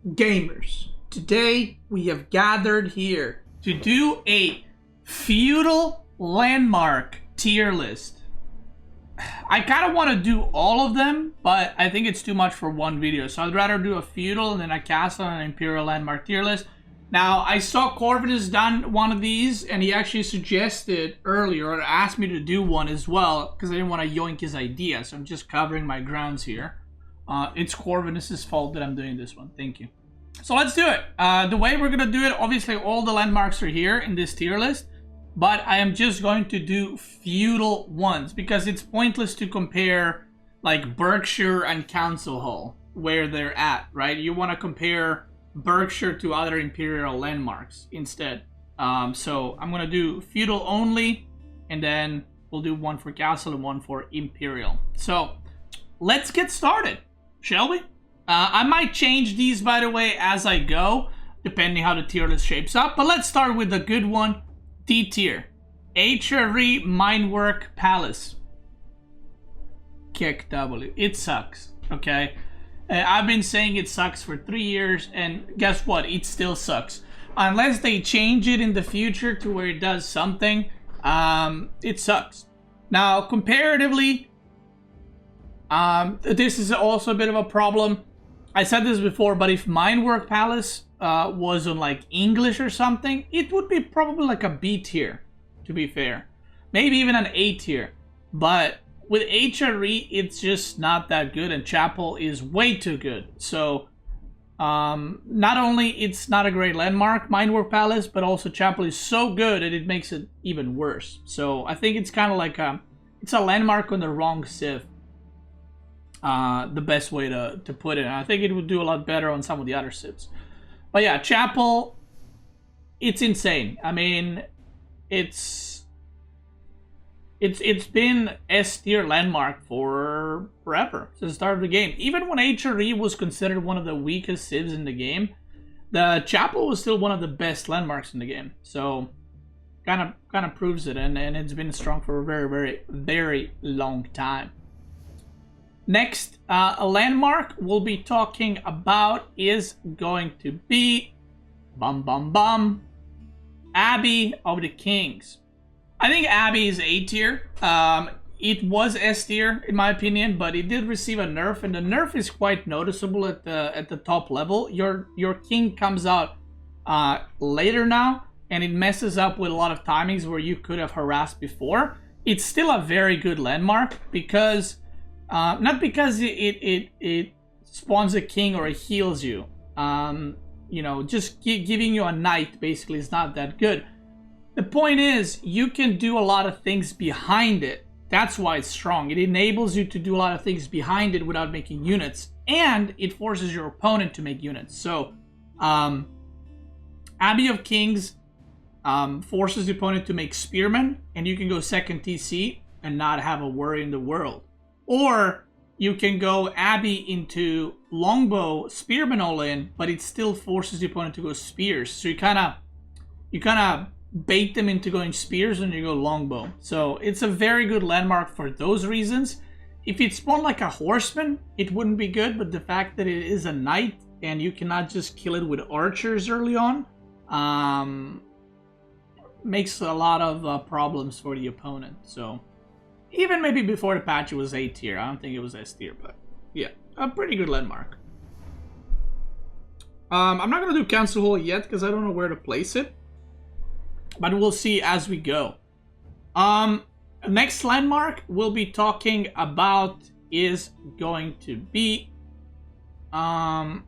Gamers, today we have gathered here to do a feudal landmark tier list. I kind of want to do all of them, but I think it's too much for one video, so I'd rather do a feudal and then a castle and an imperial landmark tier list. Now, I saw Corvinus done one of these, and he actually suggested earlier, or asked me to do one as well, because I didn't want to yoink his idea, so I'm just covering my grounds here. It's Corvinus's fault that I'm doing this one. Thank you. So let's do it. The way we're going to do it, obviously all the landmarks are here in this tier list, but I am just going to do feudal ones, because it's pointless to compare like Berkshire and Council Hall, where they're at, right? You want to compare Berkshire to other imperial landmarks instead. So I'm going to do feudal only, and then we'll do one for castle and one for imperial. So let's get started, shall we? I might change these, by the way, as I go, depending how the tier list shapes up. But let's start with the good one, D tier. HRE Minework Palace. Kick W. It sucks, okay? I've been saying it sucks for 3 years, and guess what? It still sucks. Unless they change it in the future to where it does something, it sucks. Now, comparatively, this is also a bit of a problem. I said this before, but if Minework Palace was on like English or something, it would be probably like a B tier, to be fair. Maybe even an A tier. But with HRE, it's just not that good, and Chapel is way too good. So, not only it's not a great landmark, Minework Palace, but also Chapel is so good that it makes it even worse. So I think it's kind of like it's a landmark on the wrong civ. The best way to put it. And I think it would do a lot better on some of the other civs. But yeah, Chapel, it's insane. I mean, it's been S tier landmark for forever, since the start of the game. Even when HRE was considered one of the weakest civs in the game, the Chapel was still one of the best landmarks in the game. So kind of proves it, and it's been strong for a very, very, very long time. Next, a landmark we'll be talking about is going to be Abbey of the Kings. I think Abbey is A tier. It was S tier in my opinion, but it did receive a nerf, and the nerf is quite noticeable at the top level. Your king comes out later now, and it messes up with a lot of timings where you could have harassed before. It's still a very good landmark because not because it spawns a king or it heals you. You know, just giving you a knight basically is not that good. The point is, you can do a lot of things behind it. That's why it's strong. It enables you to do a lot of things behind it without making units, and it forces your opponent to make units. So, Abbey of Kings forces the opponent to make spearmen, and you can go second TC and not have a worry in the world. Or you can go Abbey into longbow spearman all in, but it still forces the opponent to go spears. So you kind of bait them into going spears and you go longbow. So it's a very good landmark for those reasons. If it spawned like a horseman, it wouldn't be good, but the fact that it is a knight and you cannot just kill it with archers early on, makes a lot of problems for the opponent. So even maybe before the patch it was A tier. I don't think it was S tier, but yeah, a pretty good landmark. I'm not going to do Council Hall yet because I don't know where to place it, but we'll see as we go. Next landmark we'll be talking about is going to be I'll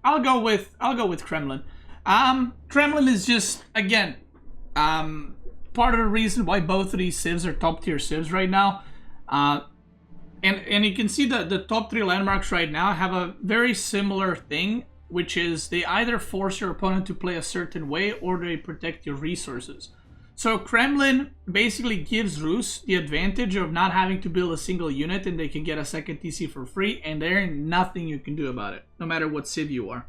go with Kremlin. Kremlin is just, again, part of the reason why both of these civs are top tier civs right now. And you can see that the top three landmarks right now have a very similar thing, which is they either force your opponent to play a certain way or they protect your resources. So Kremlin basically gives Rus the advantage of not having to build a single unit, and they can get a second TC for free, and there ain't nothing you can do about it, no matter what civ you are.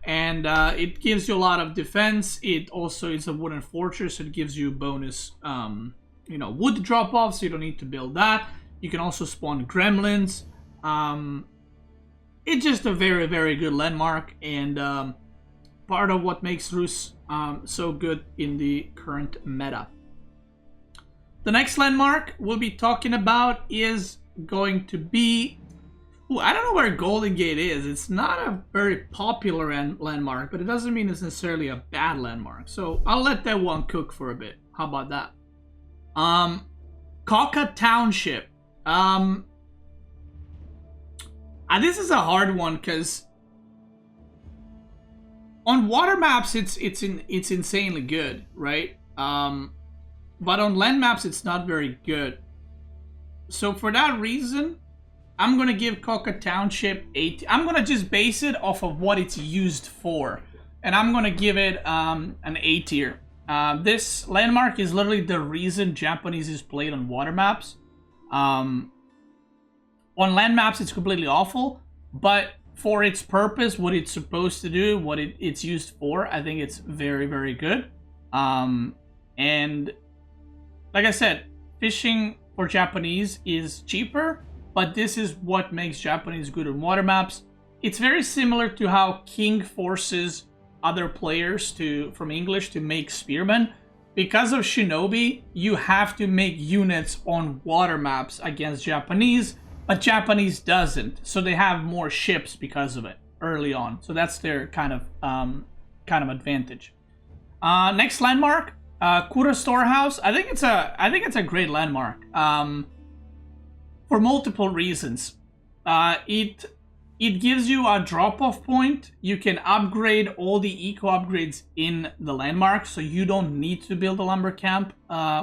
And it gives you a lot of defense. It also is a wooden fortress, so it gives you bonus wood drop-off, so you don't need to build that. You can also spawn gremlins. it's just a very, very good landmark, and part of what makes Rus so good in the current meta. The next landmark we'll be talking about is going to be... Ooh, I don't know where Golden Gate is. It's not a very popular landmark, but it doesn't mean it's necessarily a bad landmark. So I'll let that one cook for a bit. How about that? Kaka Township. This is a hard one because on water maps it's insanely good, right? But on land maps it's not very good. So for that reason, I'm gonna give Kaka Township 8. I'm gonna just base it off of what it's used for, and I'm gonna give it an A tier. This landmark is literally the reason Japanese is played on water maps. On land maps, it's completely awful, but for its purpose, what it's supposed to do, what it's used for, I think it's very, very good. And like I said, fishing for Japanese is cheaper, but this is what makes Japanese good on water maps. It's very similar to how King forces other players from English to make spearmen. Because of Shinobi, you have to make units on water maps against Japanese, but Japanese doesn't, so they have more ships because of it early on. So that's their kind of advantage. Next landmark, Kura Storehouse. I think it's a great landmark for multiple reasons. It gives you a drop-off point. You can upgrade all the eco upgrades in the landmark, so you don't need to build a lumber camp,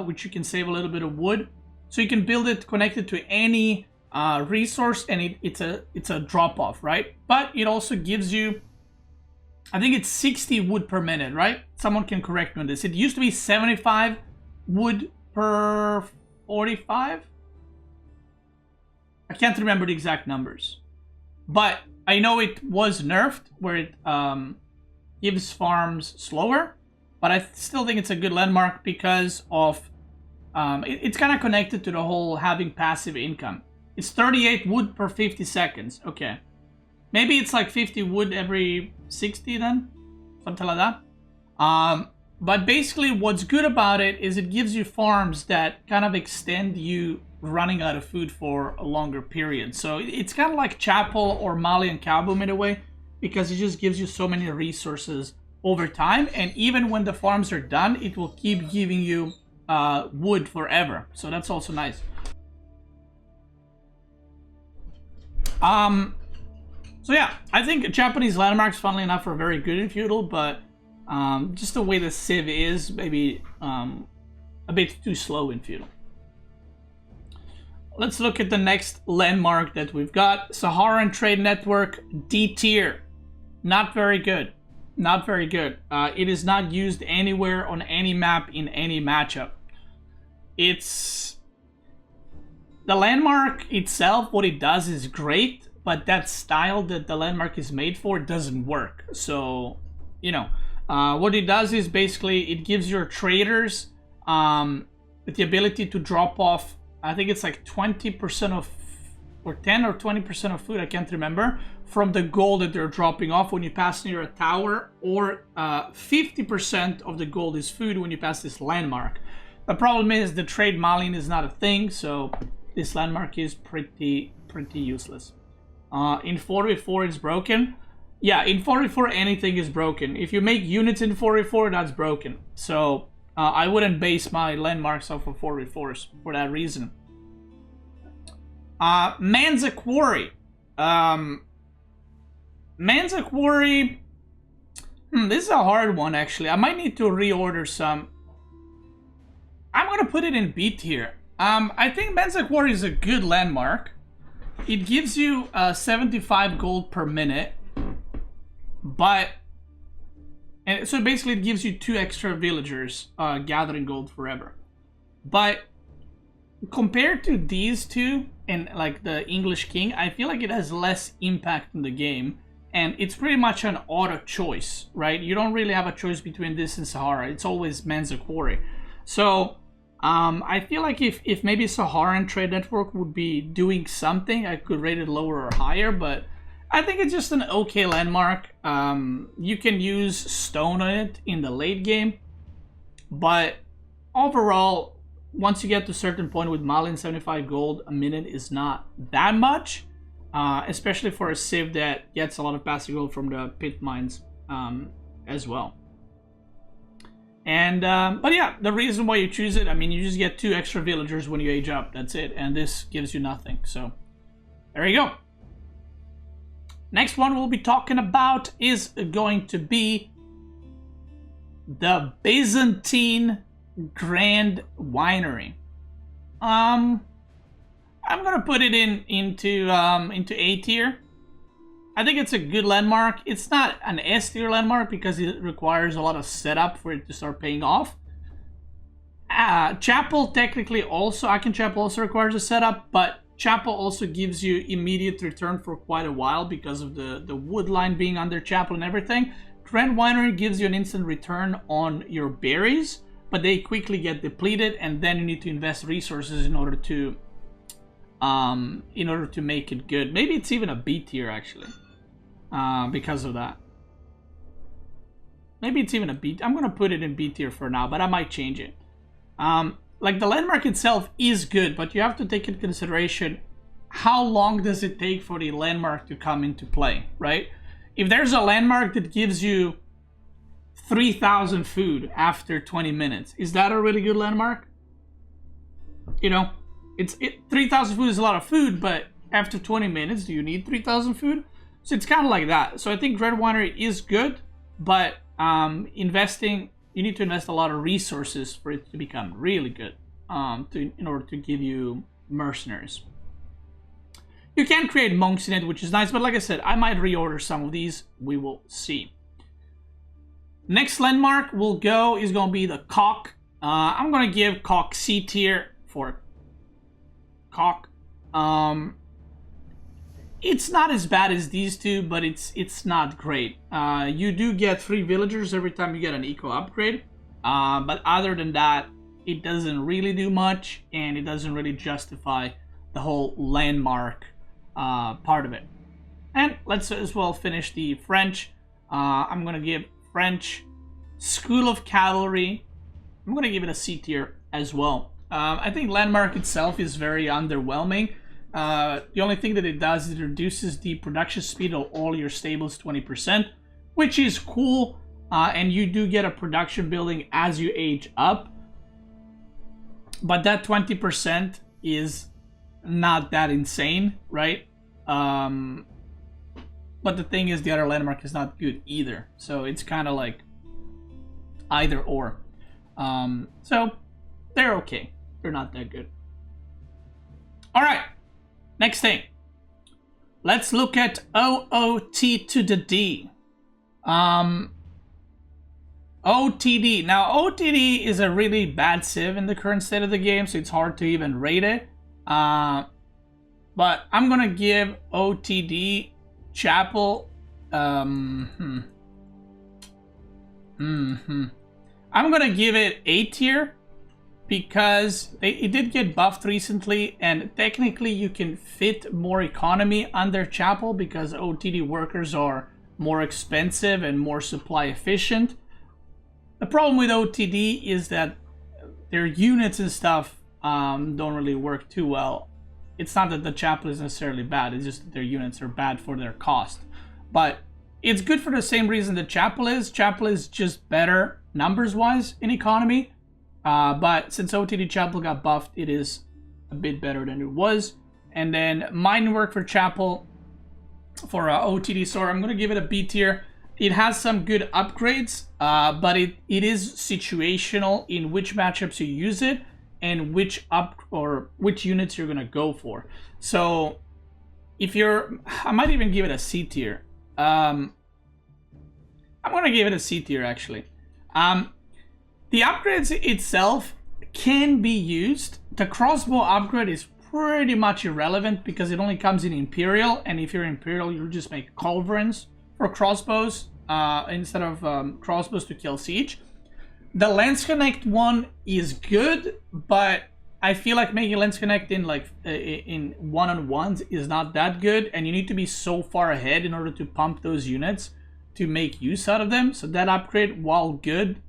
which you can save a little bit of wood. So you can build it connected to any resource, and it's a drop-off, right? But it also gives you, I think it's 60 wood per minute, right? Someone can correct me on this. It used to be 75 wood per 45. I can't remember the exact numbers. But I know it was nerfed, where it gives farms slower. But I still think it's a good landmark because of... it's kind of connected to the whole having passive income. It's 38 wood per 50 seconds. Okay. Maybe it's like 50 wood every 60 then? Something like that. But basically what's good about it is it gives you farms that kind of extend you running out of food for a longer period. So it's kind of like Chapel or Malian Kaboom in a way, because it just gives you so many resources over time, and even when the farms are done, it will keep giving you wood forever. So that's also nice. So yeah, I think Japanese landmarks, funnily enough, are very good in Feudal, but just the way the Civ is, maybe a bit too slow in Feudal. Let's look at the next landmark that we've got. Saharan Trade Network, D tier. Not very good. Not very good. It is not used anywhere on any map in any matchup. It's... The landmark itself, what it does is great, but that style that the landmark is made for doesn't work. So, you know, what it does is basically it gives your traders the ability to drop off, I think it's like 20% of, or 10 or 20% of food, I can't remember, from the gold that they're dropping off when you pass near a tower, or 50% of the gold is food when you pass this landmark. The problem is the trade Malian is not a thing, so this landmark is pretty useless. In 4v4 it's broken. Yeah, in 4v4 anything is broken. If you make units in 4v4, that's broken. So I wouldn't base my landmarks off of 4v4s for that reason. Manza Quarry. Manza Quarry. This is a hard one, actually. I might need to reorder some. I'm gonna put it in B tier. I think Manza Quarry is a good landmark. It gives you 75 gold per minute, but and so basically it gives you 2 extra villagers gathering gold forever. But compared to these two and like the English King, I feel like it has less impact in the game, and it's pretty much an auto choice, right? You don't really have a choice between this and Sahara. It's always Manza Quarry. So I feel like if maybe Saharan Trade Network would be doing something, I could rate it lower or higher, but I think it's just an okay landmark. You can use stone on it in the late game, but overall, once you get to a certain point with Malian 75 gold, a minute is not that much, especially for a civ that gets a lot of passive gold from the pit mines as well. And but yeah, the reason why you choose it, I mean, you just get 2 extra villagers when you age up. That's it, and this gives you nothing. So there you go. Next one we'll be talking about is going to be the Byzantine Grand Winery. I'm gonna put it into A tier. I think it's a good landmark. It's not an S tier landmark because it requires a lot of setup for it to start paying off. Chapel technically also, Aachen Chapel also requires a setup, but Chapel also gives you immediate return for quite a while because of the wood line being under Chapel and everything. Grand Winery gives you an instant return on your berries, but they quickly get depleted, and then you need to invest resources in order to make it good. Maybe it's even a B tier actually, because of that. Maybe it's even a B. I'm gonna put it in B tier for now, but I might change it. Like the landmark itself is good, but you have to take into consideration how long does it take for the landmark to come into play, right? If there's a landmark that gives you 3,000 food after 20 minutes, is that a really good landmark? You know, 3,000 food is a lot of food, but after 20 minutes, do you need 3,000 food? So it's kind of like that. So I think Grand Winery is good, but you need to invest a lot of resources for it to become really good, in order to give you mercenaries. You can create monks in it, which is nice, but like I said, I might reorder some of these. We will see. Next landmark is going to be the Cock. I'm going to give Cock C tier for Cock. It's not as bad as these two, but it's not great. You do get 3 villagers every time you get an eco upgrade, but other than that, it doesn't really do much, and it doesn't really justify the whole landmark part of it. And let's as well finish the French. I'm gonna give French School of Cavalry, I'm gonna give it a C tier as well. I think landmark itself is very underwhelming. The only thing that it does is it reduces the production speed of all your stables 20%, which is cool, and you do get a production building as you age up, but that 20% is not that insane, right? But the thing is, the other landmark is not good either, so it's kind of like either or. So they're okay, they're not that good. All right, next thing, let's look at OOT to the D. OOTD. Now, OOTD is a really bad civ in the current state of the game, so it's hard to even rate it. But I'm gonna give OOTD Chapel. I'm gonna give it A tier because it did get buffed recently, and technically you can fit more economy under Chapel because OOTD workers are more expensive and more supply efficient. The problem with OOTD is that their units and stuff don't really work too well. It's not that the Chapel is necessarily bad, it's just that their units are bad for their cost. But it's good for the same reason that Chapel is. Chapel is just better numbers-wise in economy. But since OOTD Chapel got buffed, it is a bit better than it was. And then mine work for Chapel for OOTD, sorry, I'm going to give it a B tier. It has some good upgrades, but it is situational in which matchups you use it and which units you're gonna go for. So if I might even give it a C tier. I'm gonna give it a C tier actually. The upgrades itself can be used. The crossbow upgrade is pretty much irrelevant because it only comes in Imperial, and if you're Imperial, you just make culverins for crossbows instead of crossbows to kill siege. The Lance Connect one is good, but I feel like making lens connect in like in one-on-ones is not that good, and you need to be so far ahead in order to pump those units to make use out of them. So that upgrade, while good,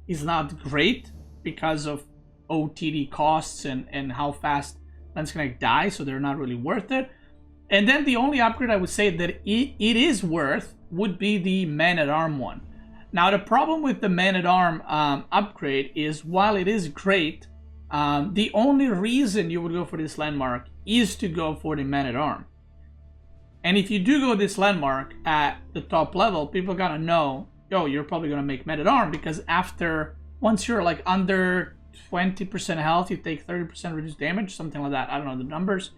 is not great because of OOTD costs and how fast lens connect die, so they're not really worth it. And then the only upgrade I would say that it is worth would be the man-at-arm one. Now the problem with the man-at-arm upgrade is, while it is great, the only reason you would go for this landmark is to go for the man-at-arm. And if you do go this landmark at the top level, people gotta know, yo, you're probably gonna make man-at-arm, because once you're like under 20% health, you take 30% reduced damage, something like that. I don't know the numbers.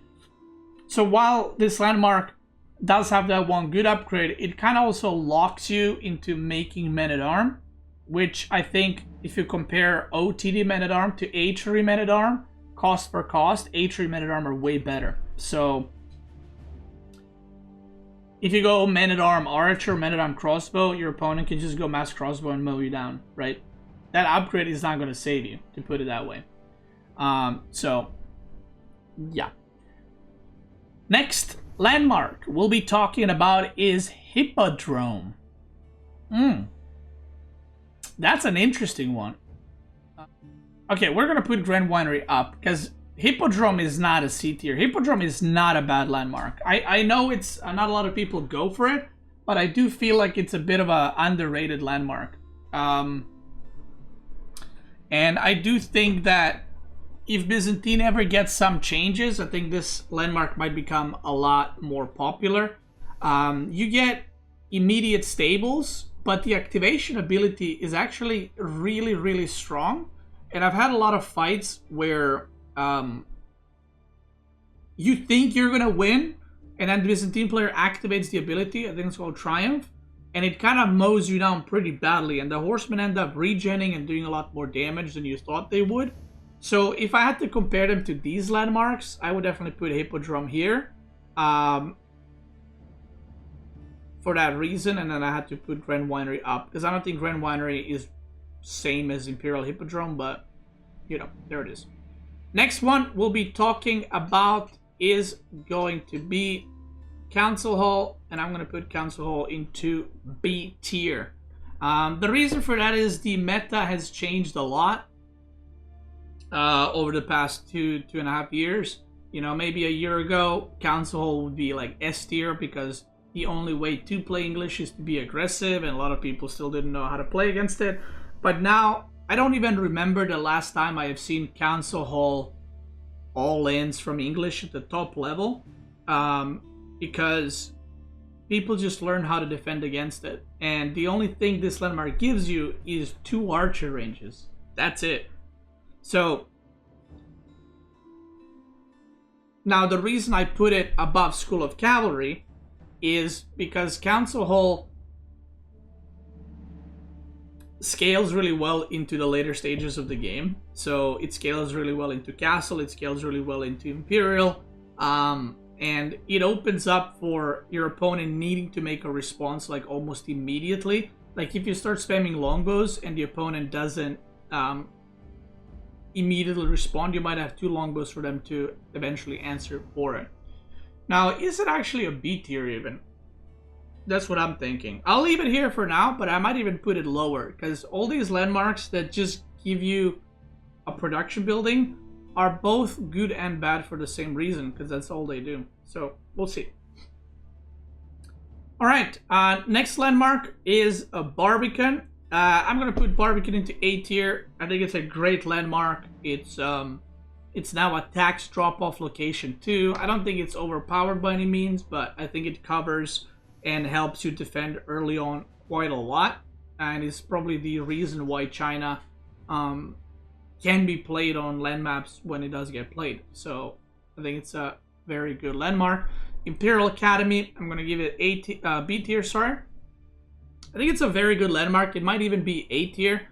So while this landmark does have that one good upgrade, it kind of also locks you into making men-at-arm, which I think if you compare OOTD men-at-arm to H3 men-at-arm, cost per cost, H3 men-at-arm are way better. So if you go men-at-arm archer, men-at-arm crossbow, your opponent can just go mass crossbow and mow you down, right? That upgrade is not going to save you, to put it that way. So, yeah. Next landmark we'll be talking about is Hippodrome. That's an interesting one. Okay, we're going to put Grand Winery up, because Hippodrome is not a C tier. Hippodrome is not a bad landmark. I know it's not a lot of people go for it, but I do feel like it's a bit of a underrated landmark. And I do think that if Byzantine ever gets some changes, I think this landmark might become a lot more popular. You get immediate stables, but the activation ability is actually really, really strong. And I've had a lot of fights where you think you're going to win, and then the Byzantine player activates the ability, I think it's called Triumph, and it kind of mows you down pretty badly, and the horsemen end up regenning and doing a lot more damage than you thought they would. So if I had to compare them to these landmarks, I would definitely put Hippodrome here for that reason, and then I had to put Grand Winery up, because I don't think Grand Winery is same as Imperial Hippodrome, but you know, there it is. Next one we'll be talking about is going to be Council Hall, and I'm going to put Council Hall into B tier. The reason for that is the meta has changed a lot over the past two and a half years. You know, maybe a year ago, Council Hall would be like S tier, because the only way to play English is to be aggressive, and a lot of people still didn't know how to play against it. But now, I don't even remember the last time I have seen Council Hall all-ins from English at the top level, because people just learn how to defend against it. And the only thing this landmark gives you is 2 archer ranges. That's it. So, now the reason I put it above School of Cavalry is because Council Hall scales really well into the later stages of the game. So it scales really well into Castle, it scales really well into Imperial, and it opens up for your opponent needing to make a response like almost immediately. Like if you start spamming longbows and the opponent doesn't immediately respond, you might have 2 longbows for them to eventually answer for it. Now, is it actually a B tier even? That's what I'm thinking. I'll leave it here for now, but I might even put it lower, because all these landmarks that just give you a production building are both good and bad for the same reason, because that's all they do. So, we'll see. Alright, next landmark is a Barbican. I'm going to put Barbican into A tier. I think it's a great landmark. It's now a tax drop-off location too. I don't think it's overpowered by any means, but I think it covers and helps you defend early on quite a lot, and it's probably the reason why China can be played on land maps when it does get played. So I think it's a very good landmark. Imperial Academy, I'm going to give it B tier, sorry. I think it's a very good landmark. It might even be A tier.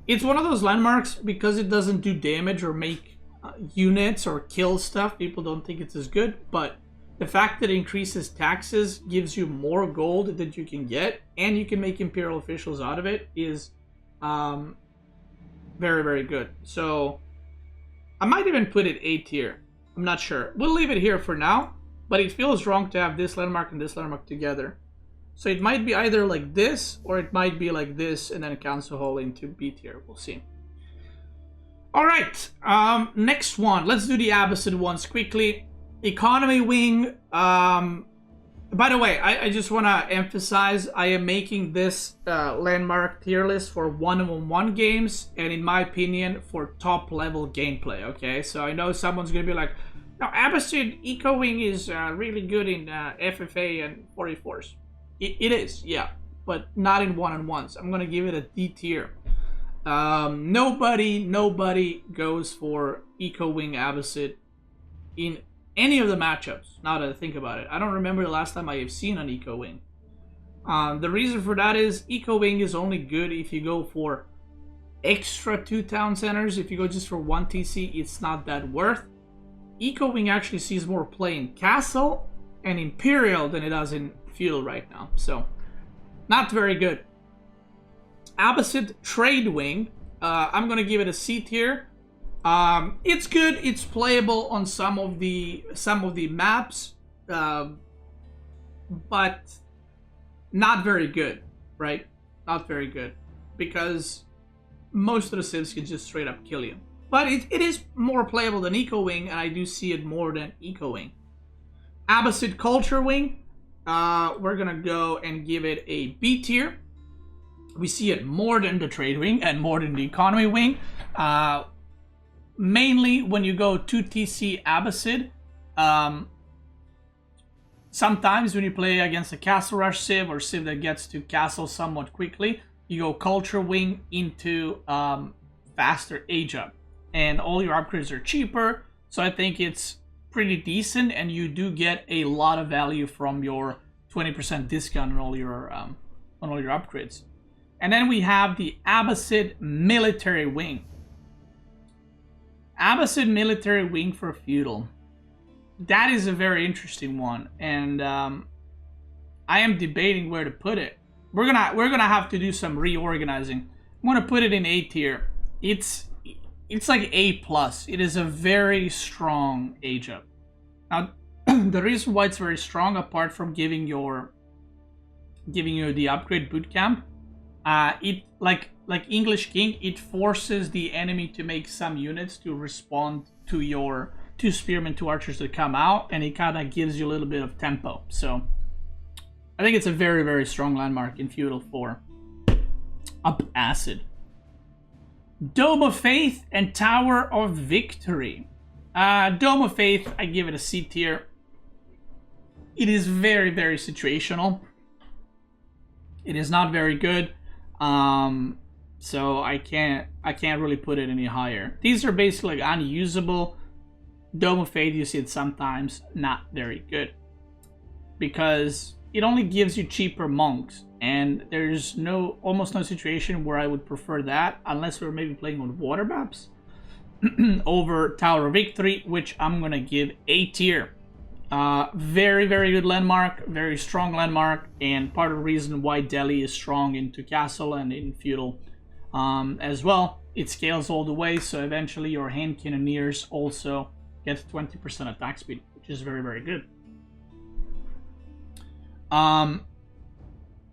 It's one of those landmarks, because it doesn't do damage or make units or kill stuff, people don't think it's as good, but the fact that it increases taxes, gives you more gold that you can get, and you can make Imperial officials out of it is very Very, very good. So I might even put it A tier. I'm not sure. We'll leave it here for now, but it feels wrong to have this landmark and this landmark together. So it might be either like this, or it might be like this, and then Council Hall into B tier. We'll see. All right, next one. Let's do the Abbasid ones quickly. Economy wing. By the way, I just want to emphasize, I am making this landmark tier list for one-on-one games, and in my opinion, for top-level gameplay, okay? So I know someone's going to be like, no, Abbasid Eco Wing is really good in FFA and 44s. It is, yeah, but not in one-on-ones. I'm going to give it a D tier. Nobody goes for Eco Wing Abbasid in any of the matchups, now that I think about it. I don't remember the last time I have seen an Eco Wing. The reason for that is Eco Wing is only good if you go for extra 2 town centers. If you go just for 1 TC, it's not that worth. Eco Wing actually sees more play in Castle and Imperial than it does in Feudal right now. So, not very good. Abbasid Trade Wing, I'm going to give it a C tier. It's good. It's playable on some of the maps, but not very good, right? Not very good, because most of the civs can just straight up kill you. But it is more playable than Eco Wing, and I do see it more than Eco Wing. Abbasid Culture Wing, we're gonna go and give it a B tier. We see it more than the Trade Wing and more than the Economy Wing. Mainly when you go 2 TC Abbasid, sometimes when you play against a Castle Rush Civ or Civ that gets to Castle somewhat quickly, you go Culture Wing into faster age up, and all your upgrades are cheaper, so I think it's pretty decent, and you do get a lot of value from your 20% discount on all your upgrades. And then we have the Abbasid Military Wing. Abbasid Military Wing for Feudal. That is a very interesting one, and I am debating where to put it. We're gonna have to do some reorganizing. I'm gonna put it in A tier. It's like A plus. It is a very strong age up. Now, the reason why it's very strong, apart from giving you the upgrade bootcamp, it like English King, it forces the enemy to make some units to respond to your 2 spearmen, 2 archers that come out, and it kind of gives you a little bit of tempo. So I think it's a very, very strong landmark in Feudal 4. Abbasid. Dome of Faith and Tower of Victory. Dome of Faith, I give it a C tier. It is very, very situational. It is not very good. So I can't really put it any higher. These are basically unusable. Dome of Fate, you see it sometimes, not very good, because it only gives you cheaper monks, and there's almost no situation where I would prefer that, unless we're maybe playing with water maps, over Tower of Victory, which I'm gonna give A tier. Very, very good landmark, very strong landmark, and part of the reason why Delhi is strong into Castle and in Feudal as well. It scales all the way, so eventually your hand cannoneers also get 20% attack speed, which is very, very good. Now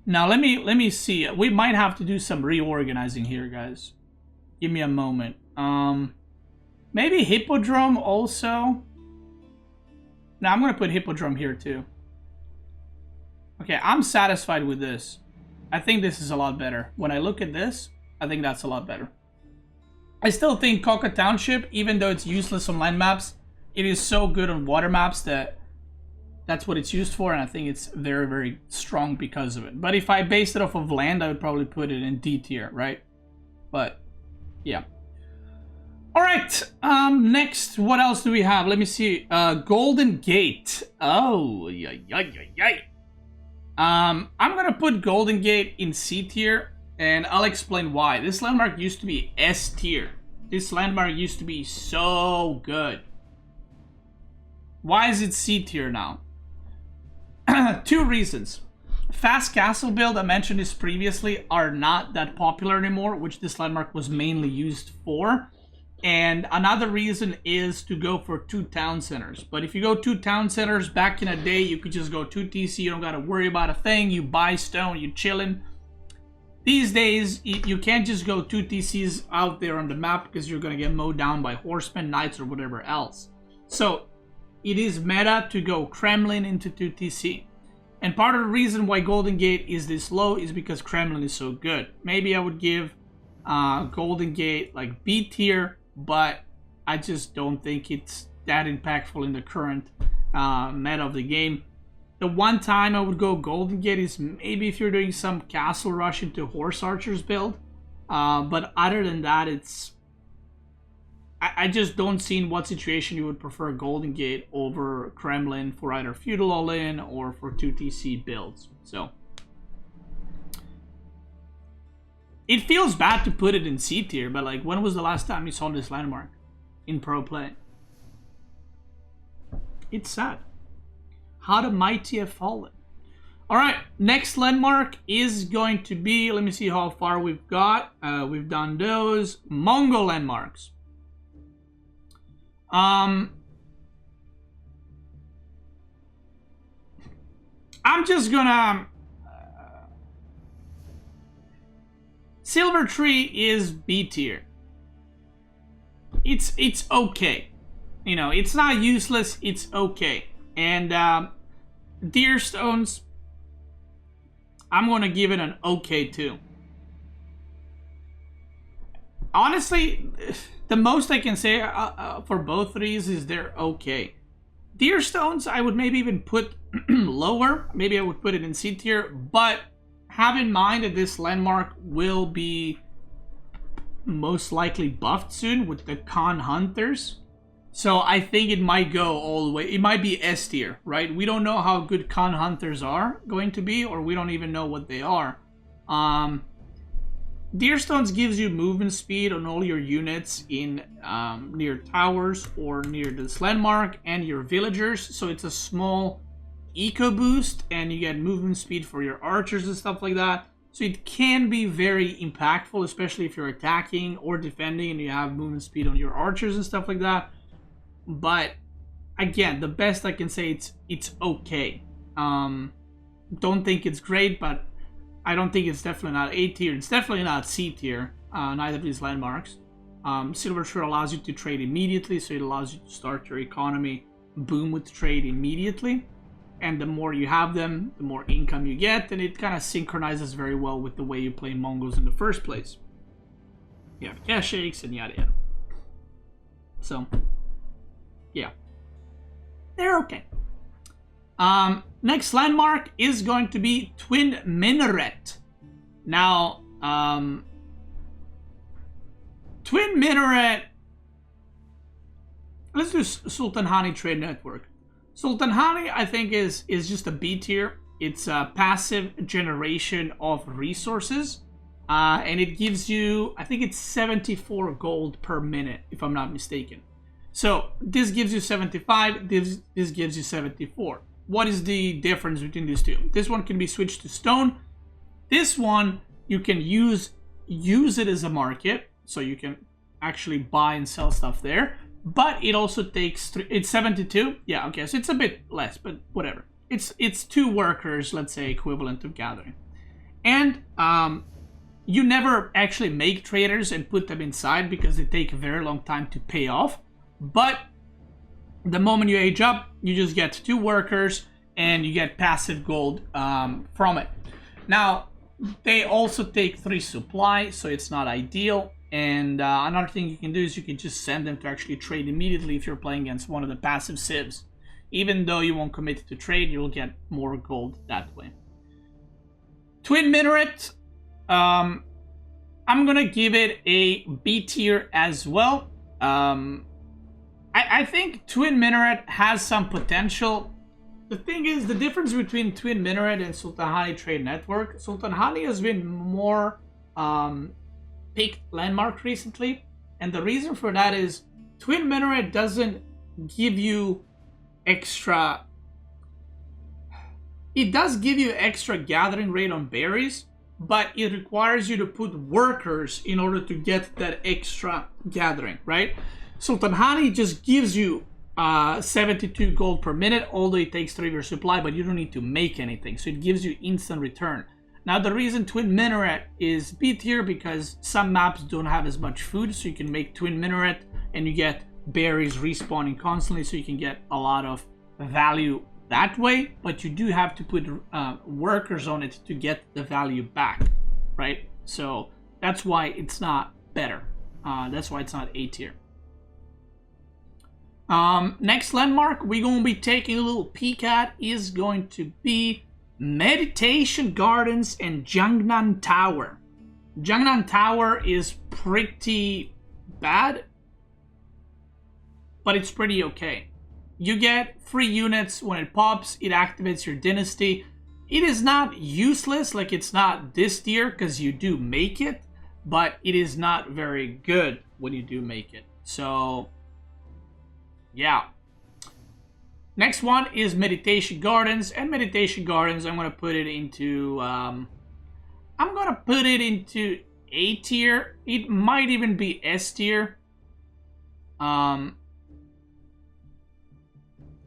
let me see. We might have to do some reorganizing here, guys. Give me a moment. Maybe Hippodrome also. Now I'm gonna put Hippodrome here too. Okay, I'm satisfied with this. I think this is a lot better. When I look at this, I think that's a lot better. I still think Coca Township, even though it's useless on land maps, it is so good on water maps that that's what it's used for, and I think it's very, very strong because of it. But if I based it off of land, I would probably put it in D tier, right? But yeah. All right, next, what else do we have? Let me see. Golden Gate. Oh, yay. I'm gonna put Golden Gate in C tier, and I'll explain why. This landmark used to be S tier. This landmark used to be so good. Why is it C tier now? 2 reasons. Fast castle build, I mentioned this previously, are not that popular anymore, which this landmark was mainly used for. And another reason is to go for 2 town centers. But if you go 2 town centers, back in a day, you could just go 2 TC, you don't gotta worry about a thing, you buy stone, you chillin'. These days, you can't just go 2 TCs out there on the map because you're gonna get mowed down by horsemen, knights, or whatever else. So, it is meta to go Kremlin into 2 TC. And part of the reason why Golden Gate is this low is because Kremlin is so good. Maybe I would give Golden Gate like B tier, but I just don't think it's that impactful in the current meta of the game. The one time I would go Golden Gate is maybe if you're doing some castle rush into horse archers build. But other than that, it's... I just don't see in what situation you would prefer Golden Gate over Kremlin for either Feudal all-in or for 2 TC builds. So it feels bad to put it in C tier, but like, when was the last time you saw this landmark in pro play? It's sad. How the mighty have fallen. Alright, next landmark is going to be, let me see how far we've got. We've done those. Mongol landmarks. I'm just gonna... Silver Tree is B tier. It's okay. You know, it's not useless, it's okay. And Deer Stones, I'm gonna give it an okay too. Honestly, the most I can say for both of these is they're okay. Deer Stones, I would maybe even put lower. Maybe I would put it in C tier, but have in mind that this landmark will be most likely buffed soon with the Khan Hunters. So I think it might go all the way. It might be S tier, right? We don't know how good Khan Hunters are going to be, or we don't even know what they are. Deerstones gives you movement speed on all your units in near towers or near this landmark and your villagers. So it's a small eco boost, and you get movement speed for your archers and stuff like that. So it can be very impactful, especially if you're attacking or defending and you have movement speed on your archers and stuff like that. But again, the best I can say, it's okay. Don't think it's great, but I don't think it's definitely not A tier. It's definitely not C tier, neither of these landmarks. Silver Tree allows you to trade immediately, so it allows you to start your economy boom with trade immediately. And the more you have them, the more income you get, and it kind of synchronizes very well with the way you play Mongols in the first place. You have cash shakes and yada yada. So, yeah. They're okay. Next landmark is going to be Twin Minaret. Now, Twin Minaret, let's do Sultanate Trade Network. Sultanate, I think, is just a B tier. It's a passive generation of resources, and it gives you, I think it's 74 gold per minute, if I'm not mistaken. So this gives you 75, this gives you 74. What is the difference between these two? This one can be switched to stone. This one, you can use it as a market, so you can actually buy and sell stuff there. But it also takes, it's 72? Yeah, okay, so it's a bit less, but whatever. It's 2 workers, let's say, equivalent of gathering. And you never actually make traders and put them inside because they take a very long time to pay off. But the moment you age up, you just get 2 workers and you get passive gold from it. Now, they also take 3 supply, so it's not ideal. And another thing you can do is you can just send them to actually trade immediately if you're playing against one of the passive civs. Even though you won't commit to trade, you'll get more gold that way. Twin Minaret, I'm gonna give it a B tier as well. I think Twin Minaret has some potential. The thing is, the difference between Twin Minaret and Sultanate Trade Network, Sultanate has been more picked landmark recently, and the reason for that is Twin Minaret doesn't give you extra It does give you extra gathering rate on berries, but it requires you to put workers in order to get that extra gathering, right? Sultanate just gives you 72 gold per minute, although it takes 3 of your supply, but you don't need to make anything, so it gives you instant return. Now, the reason Twin Minaret is B tier because some maps don't have as much food, so you can make Twin Minaret and you get berries respawning constantly, so you can get a lot of value that way, but you do have to put workers on it to get the value back, right? So that's why it's not better. That's why it's not A tier. Next landmark we're going to be taking a little peek at is going to be Meditation Gardens and Jungnan Tower. Jungnan Tower is pretty bad, but it's pretty okay. You get free units when it pops, it activates your dynasty. It is not useless, like it's not this tier because you do make it, but it is not very good when you do make it. So, yeah. Next one is Meditation Gardens, and Meditation Gardens, I'm gonna put it into A tier. It might even be S tier.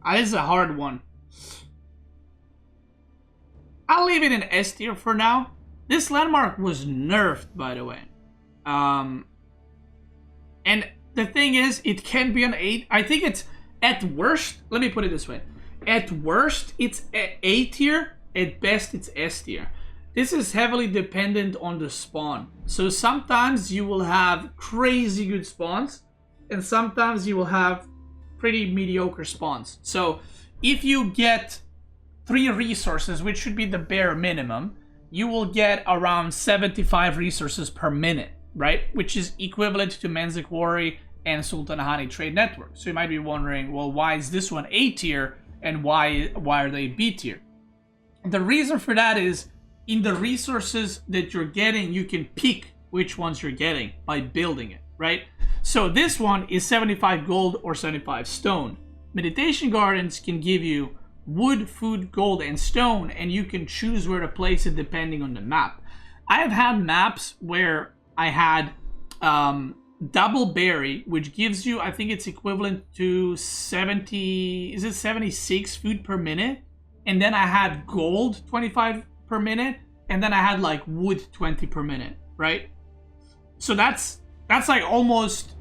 This is a hard one. I'll leave it in S tier for now. This landmark was nerfed, by the way. And the thing is, it can be an 8. I think it's at worst. Let me put it this way: at worst, it's A tier. At best, it's S tier. This is heavily dependent on the spawn. So sometimes you will have crazy good spawns, and sometimes you will have pretty mediocre spawns. So if you get 3 resources, which should be the bare minimum, you will get around 75 resources per minute, right? Which is equivalent to Manzik Quarry and Sultanate Trade Network. So you might be wondering, well, why is this one A tier and why are they B tier? The reason for that is in the resources that you're getting, you can pick which ones you're getting by building it, right? So this one is 75 gold or 75 stone. Meditation Gardens can give you wood, food, gold, and stone, and you can choose where to place it depending on the map. I have had maps where I had double berry, which gives you, I think it's equivalent to 76 food per minute, and then I had gold 25 per minute, and then I had like wood 20 per minute, right? So that's like almost,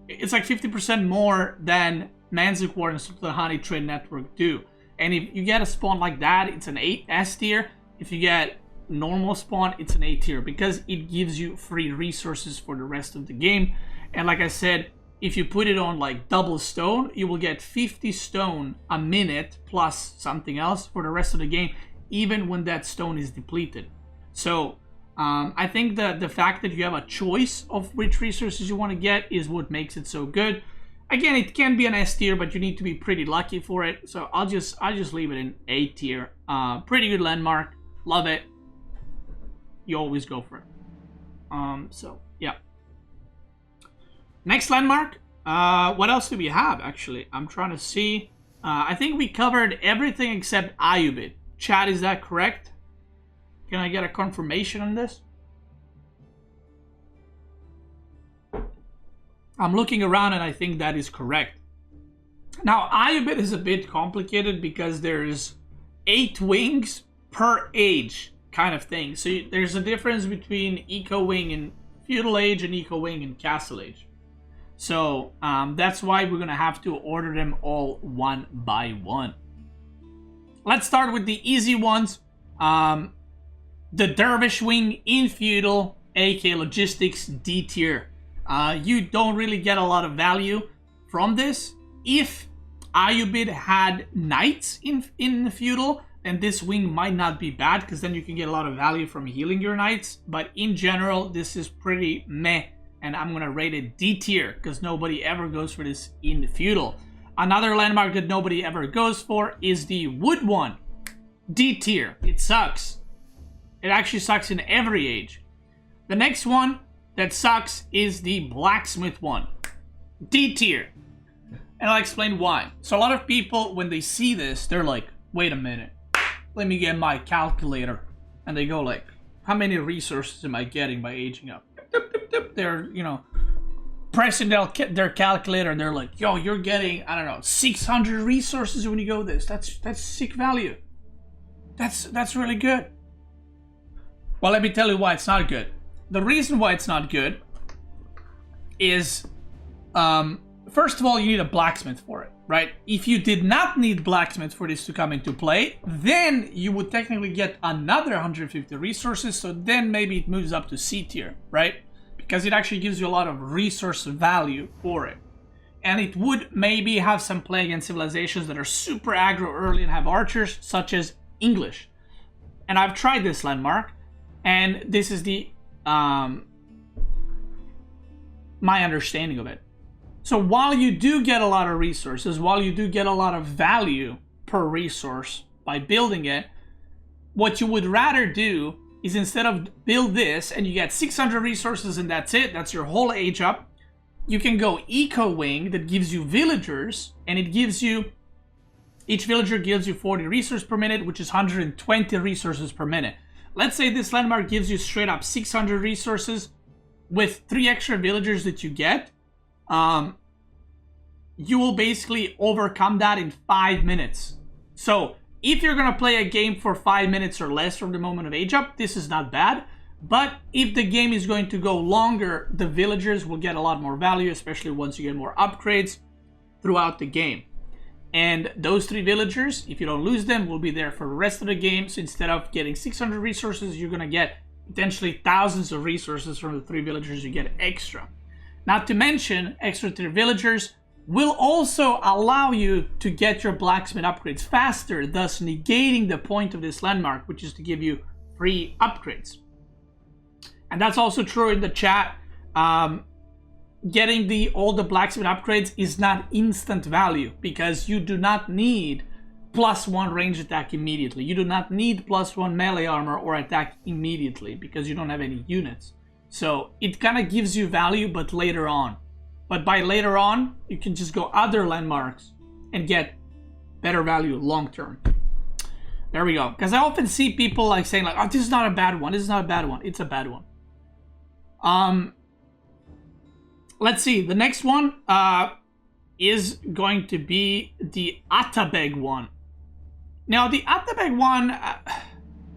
it's like 50% more than Manzik Quarry and Sultanate Trade Network do. And if you get a spawn like that, it's an S tier. If you get normal spawn, it's an A tier because it gives you free resources for the rest of the game. And like I said, if you put it on like double stone, you will get 50 stone a minute plus something else for the rest of the game, even when that stone is depleted. So I think that the fact that you have a choice of which resources you want to get is what makes it so good. Again, it can be an S tier, but you need to be pretty lucky for it. So I'll just leave it in A tier. Pretty good landmark. Love it. You always go for it. So yeah. Next landmark. What else do we have? Actually, I'm trying to see. I think we covered everything except Ayyubid. Chat, is that correct? Can I get a confirmation on this? I'm looking around and I think that is correct. Now, Ayyubid is a bit complicated because there's 8 wings per age kind of thing. So there's a difference between Eco Wing in Feudal Age and Eco Wing in Castle Age. So that's why we're going to have to order them all one by one. Let's start with the easy ones. The Dervish Wing in Feudal, aka Logistics, D tier. You don't really get a lot of value from this. If Ayyubid had knights in the Feudal, then this wing might not be bad, because then you can get a lot of value from healing your knights. But in general, this is pretty meh, and I'm gonna rate it D tier, because nobody ever goes for this in the Feudal. Another landmark that nobody ever goes for is the Wood one. D tier. It sucks. It actually sucks in every age. The next one that sucks is the Blacksmith one. D tier. And I'll explain why. So a lot of people, when they see this, they're like, wait a minute. let me get my calculator. And they go like, how many resources am I getting by aging up? They're, you know, pressing their calculator and they're like, yo, you're getting, I don't know, 600 resources when you go this. That's sick value. That's really good. Well, let me tell you why it's not good. The reason why it's not good is, first of all, you need a blacksmith for it, right? If you did not need blacksmith for this to come into play, then you would technically get another 150 resources, so then maybe it moves up to C tier, right? Because it actually gives you a lot of resource value for it. And it would maybe have some play against civilizations that are super aggro early and have archers, such as English. And I've tried this landmark, and this is the my understanding of it. So while you do get a lot of resources, while you do get a lot of value per resource by building it, what you would rather do is, instead of build this and you get 600 resources and that's it, that's your whole age up, you can go eco wing that gives you villagers, and it gives you, each villager gives you 40 resources per minute, which is 120 resources per minute. Let's say this landmark gives you straight up 600 resources with 3 extra villagers that you get. You will basically overcome that in 5 minutes. So if you're going to play a game for 5 minutes or less from the moment of age up, this is not bad. But if the game is going to go longer, the villagers will get a lot more value, especially once you get more upgrades throughout the game. And those 3 villagers, if you don't lose them, will be there for the rest of the game. So instead of getting 600 resources, you're going to get potentially thousands of resources from the 3 villagers you get extra. Not to mention, extra 3 villagers will also allow you to get your blacksmith upgrades faster, thus negating the point of this landmark, which is to give you free upgrades. And that's also true in the chat. Getting all the blacksmith upgrades is not instant value, because you do not need +1 range attack immediately. You do not need +1 melee armor or attack immediately, because you don't have any units. So it kind of gives you value, but later on. But by later on, you can just go other landmarks and get better value long term. There we go. Because I often see people like saying like, oh, this is not a bad one. This is not a bad one. It's a bad one. Let's see. The next one is going to be the Atabeg one. Now, the Atabeg one,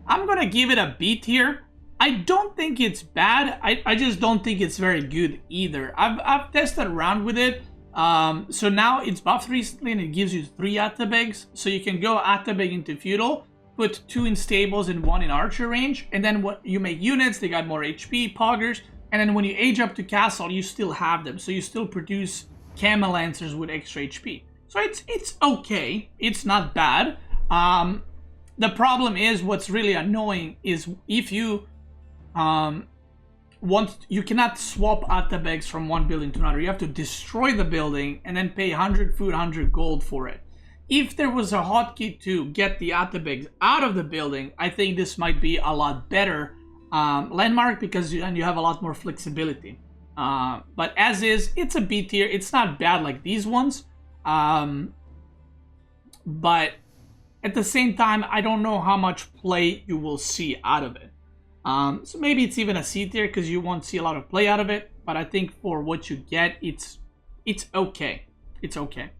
I'm going to give it a B tier. I don't think it's bad. I just don't think it's very good either. I've tested around with it. So now it's buffed recently and it gives you 3 Atabegs. So you can go Atabeg into Feudal, put 2 in stables and 1 in archer range. And then what you make units, they got more HP, poggers. And then when you age up to castle, you still have them. So you still produce camel lancers with extra HP. So it's okay. It's not bad. The problem is, what's really annoying is if you you cannot swap Atabegs from one building to another. You have to destroy the building and then pay 100 food, 100 gold for it. If there was a hotkey to get the Atabegs out of the building, I think this might be a lot better landmark, because you have a lot more flexibility. But as is, it's a B tier. It's not bad like these ones. But at the same time, I don't know how much play you will see out of it. So maybe it's even a C tier, because you won't see a lot of play out of it. But I think for what you get, it's okay. It's okay.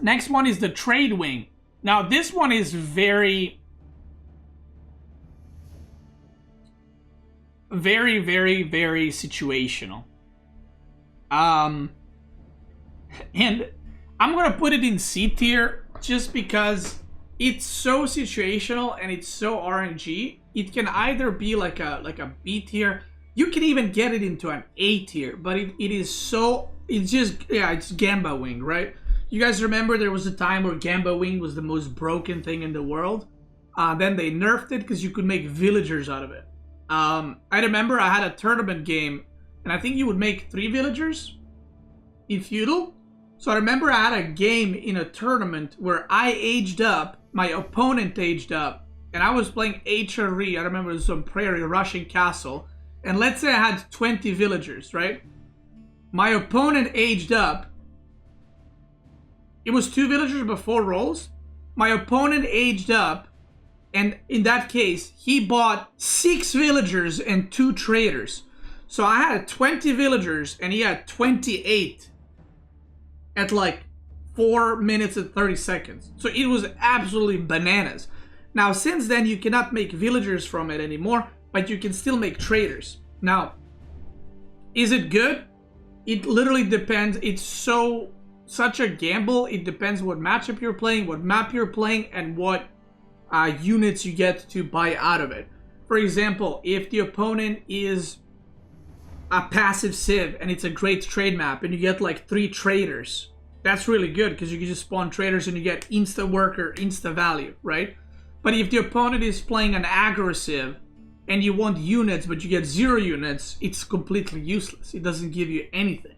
Next one is the Trade Wing. Now this one is very, very, very, very situational. And I'm gonna put it in C tier just because it's so situational and it's so RNG. It can either be like a B tier. You can even get it into an A tier, but it is so, it's just, yeah, it's Gamba Wing, right? You guys remember there was a time where Gamba Wing was the most broken thing in the world. Then they nerfed it because you could make villagers out of it. I remember I had a tournament game, and I think you would make 3 villagers in Feudal. So I remember I had a game in a tournament where I aged up, my opponent aged up, and I was playing HRE. I remember it was some prairie Russian castle. And let's say I had 20 villagers, right? My opponent aged up. it was 2 villagers before rolls. My opponent aged up, and in that case, he bought 6 villagers and 2 traders. So I had 20 villagers, and he had 28 at like 4 minutes and 30 seconds. So it was absolutely bananas. Now, since then, you cannot make villagers from it anymore, but you can still make traders. Now, is it good? It literally depends. It's such a gamble. It depends what matchup you're playing, what map you're playing, and what units you get to buy out of it. For example, if the opponent is a passive civ and it's a great trade map and you get like 3 traders, that's really good because you can just spawn traders and you get insta worker, insta value, right? But if the opponent is playing an aggro civ and you want units but you get 0 units, it's completely useless. It doesn't give you anything,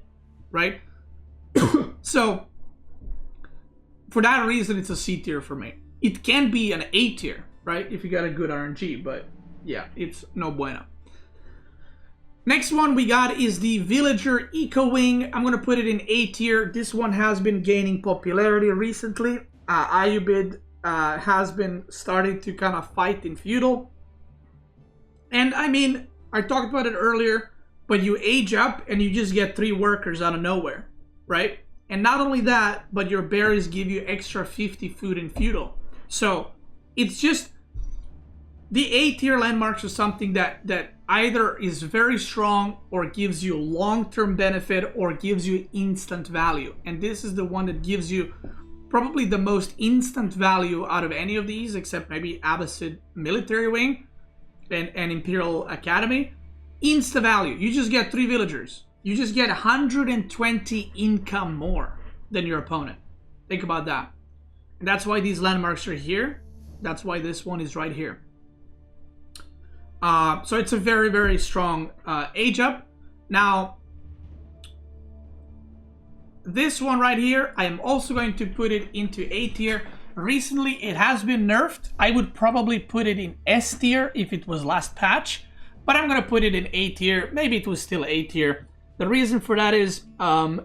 right? So for that reason, it's a C tier for me. It can be an A tier, right? If you got a good RNG, but yeah, it's no bueno. Next one we got is the Villager Eco Wing. I'm going to put it in A tier. This one has been gaining popularity recently. Ayyubid has been starting to kind of fight in Feudal. And I mean, I talked about it earlier, but you age up and you just get 3 workers out of nowhere, right? And not only that, but your berries give you extra 50 food in Feudal. So it's just, the A tier landmarks are something that either is very strong or gives you long-term benefit or gives you instant value. And this is the one that gives you probably the most instant value out of any of these, except maybe Abbasid Military Wing and Imperial Academy. Insta value. You just get 3 villagers. You just get 120 income more than your opponent. Think about that. And that's why these landmarks are here. That's why this one is right here. So it's a very, very strong age up. Now, this one right here, I am also going to put it into A tier. Recently, it has been nerfed. I would probably put it in S tier if it was last patch. But I'm going to put it in A tier. Maybe it was still A tier. The reason for that is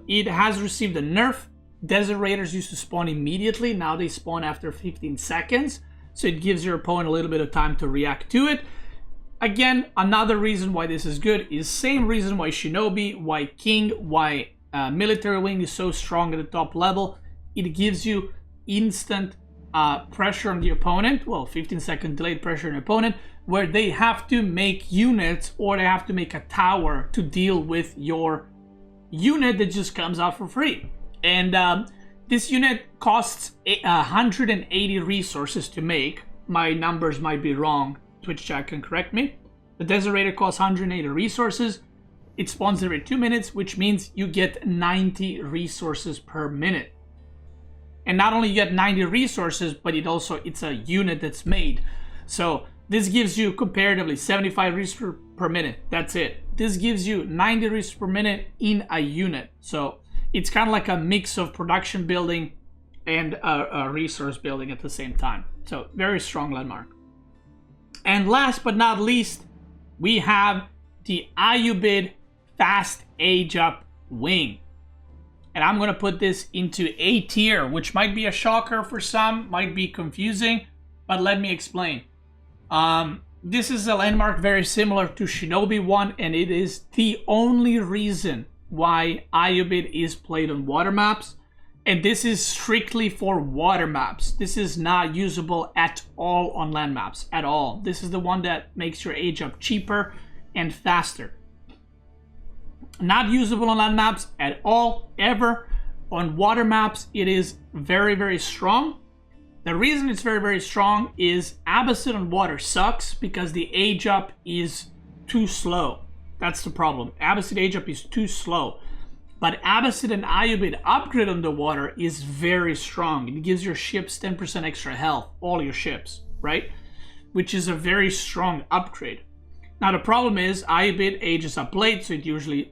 it has received a nerf. Desert Raiders used to spawn immediately. Now they spawn after 15 seconds. So it gives your opponent a little bit of time to react to it. Again, another reason why this is good is same reason why Shinobi, why King, why Military Wing is so strong at the top level. It gives you instant pressure on the opponent. Well, 15-second delayed pressure on the opponent, where they have to make units or they have to make a tower to deal with your unit that just comes out for free. And this unit costs 180 resources to make. My numbers might be wrong. Twitch chat can correct me. The Desert Raider costs 180 resources. It spawns every 2 minutes, which means you get 90 resources per minute. And not only you get 90 resources, but it's a unit that's made. So this gives you comparatively 75 resources per minute. That's it. This gives you 90 resources per minute in a unit. So it's kind of like a mix of production building and a resource building at the same time. So very strong landmark. And last but not least, we have the Ayyubid Fast Age Up Wing. And I'm going to put this into A tier, which might be a shocker for some, might be confusing, but let me explain. This is a landmark very similar to Shinobi 1, and it is the only reason why Ayyubid is played on water maps. And this is strictly for water maps. This is not usable at all on land maps, at all. This is the one that makes your age up cheaper and faster. Not usable on land maps at all, ever. On water maps, it is very, very strong. The reason it's very, very strong is Abbasid on water sucks because the age up is too slow. That's the problem. Abbasid age up is too slow. But Abbasid and Ayyubid upgrade on the water is very strong. It gives your ships 10% extra health, all your ships, right? Which is a very strong upgrade. Now the problem is Ayyubid ages up late, so it usually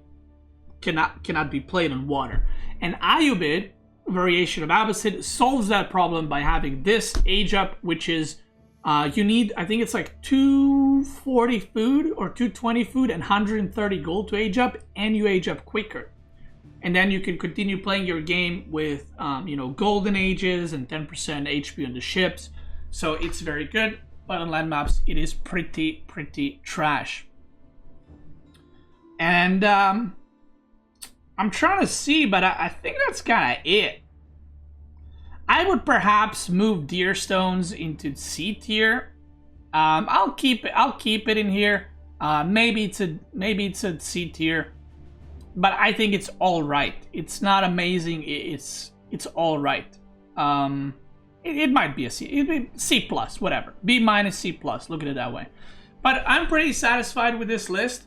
cannot be played on water. And Ayyubid, variation of Abbasid, solves that problem by having this age up, which is you need, I think it's like 240 food or 220 food and 130 gold to age up, and you age up quicker. And then you can continue playing your game with, you know, golden ages and 10% HP on the ships. So it's very good. But on land maps, it is pretty trash. And I'm trying to see, but I think that's kind of it. I would perhaps move Deer Stones into C tier. I'll keep it in here. Maybe it's a C tier, but I think it's all right. It's not amazing. It's all right. It might be a C plus, whatever. B minus, C plus. Look at it that way. But I'm pretty satisfied with this list.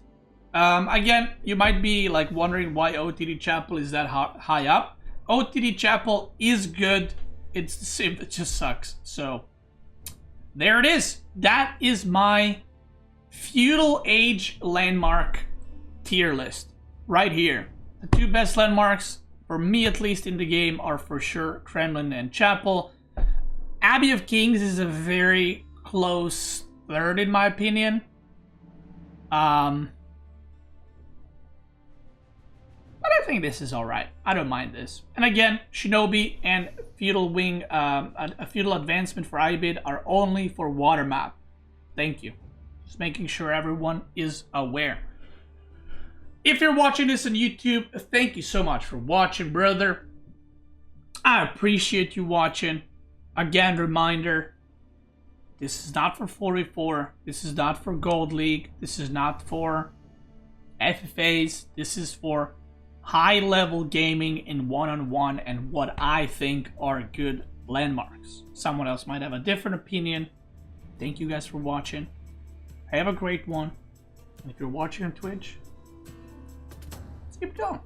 Again, you might be like wondering why OOTD Chapel is that high up. OOTD Chapel is good. It's the sim that just sucks. So there it is. That is my Feudal Age landmark tier list right here. The two best landmarks, for me at least in the game, are for sure Kremlin and Chapel. Abbey of Kings is a very close third in my opinion. But I think this is alright. I don't mind this. And again, Shinobi and Feudal Wing, a Feudal Advancement for Ayyubid are only for water map. Thank you. Just making sure everyone is aware. If you're watching this on YouTube, thank you so much for watching, brother. I appreciate you watching. Again, reminder, this is not for 4v4. This is not for Gold League. This is not for FFAs. This is for high-level gaming in one-on-one and what I think are good landmarks. Someone else might have a different opinion. Thank you guys for watching. Have a great one. And if you're watching on Twitch, let's keep going.